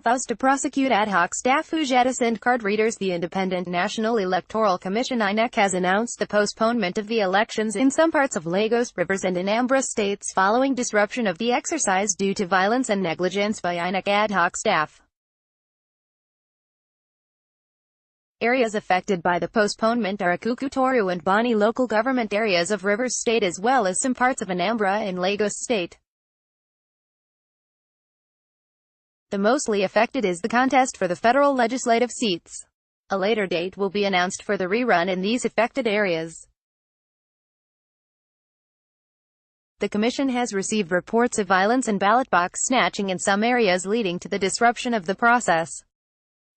Vows to prosecute ad hoc staff who jettisoned card readers. The Independent National Electoral Commission (INEC) has announced the postponement of the elections in some parts of Lagos, Rivers and Anambra States following disruption of the exercise due to violence and negligence by INEC ad hoc staff. Areas affected by the postponement are Akuku and Bani local government areas of Rivers State as well as some parts of Anambra and Lagos State. The mostly affected is the contest for the federal legislative seats. A later date will be announced for the rerun in these affected areas. The Commission has received reports of violence and ballot box snatching in some areas leading to the disruption of the process.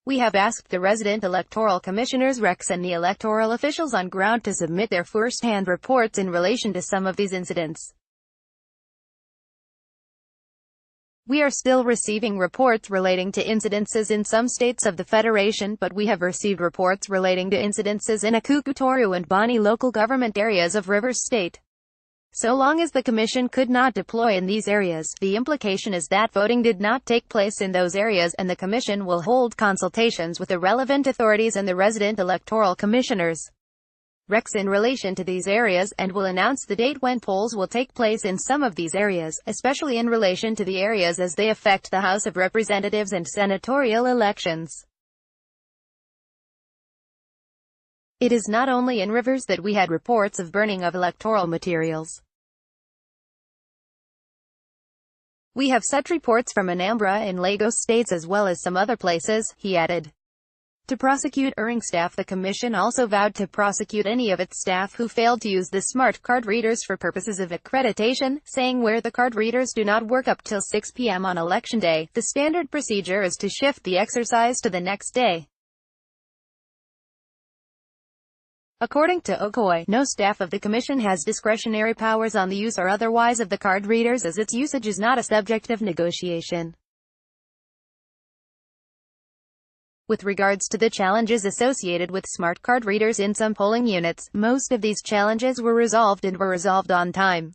We have asked the resident electoral commissioners (RECs) and the electoral officials on ground to submit their first-hand reports in relation to some of these incidents. We are still receiving reports relating to incidences in some states of the Federation, but we have received reports relating to incidences in Akuku and Bani local government areas of Rivers State. So long as the Commission could not deploy in these areas, the implication is that voting did not take place in those areas, and the Commission will hold consultations with the relevant authorities and the resident electoral commissioners (RECs) in relation to these areas, and will announce the date when polls will take place in some of these areas, especially in relation to the areas as they affect the House of Representatives and senatorial elections. It is not only in Rivers that we had reports of burning of electoral materials. We have such reports from Anambra and Lagos states as well as some other places, he added. To prosecute erring staff, the Commission also vowed to prosecute any of its staff who failed to use the smart card readers for purposes of accreditation, saying where the card readers do not work up till 6 p.m. on Election Day, the standard procedure is to shift the exercise to the next day. According to Okoye, no staff of the Commission has discretionary powers on the use or otherwise of the card readers, as its usage is not a subject of negotiation. With regards to the challenges associated with smart card readers in some polling units, most of these challenges were resolved on time.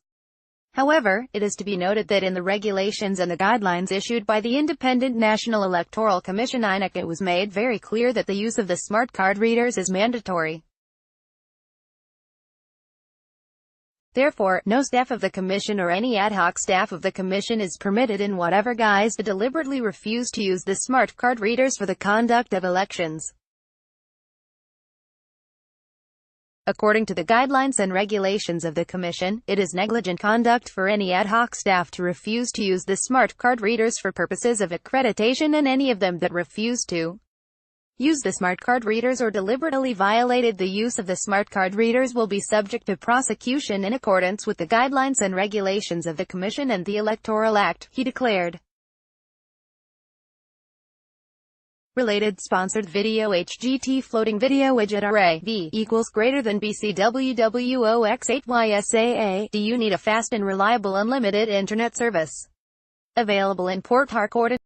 However, it is to be noted that in the regulations and the guidelines issued by the Independent National Electoral Commission (INEC), it was made very clear that the use of the smart card readers is mandatory. Therefore, no staff of the Commission or any ad hoc staff of the Commission is permitted in whatever guise to deliberately refuse to use the smart card readers for the conduct of elections. According to the guidelines and regulations of the Commission, it is negligent conduct for any ad hoc staff to refuse to use the smart card readers for purposes of accreditation, and any of them that refuse to use the smart card readers or deliberately violated the use of the smart card readers will be subject to prosecution in accordance with the guidelines and regulations of the Commission and the Electoral Act, he declared. Related sponsored video HGT floating video widget array V equals greater than BCWWOX8YSAA. Do you need a fast and reliable unlimited internet service? Available in Port Harcourt.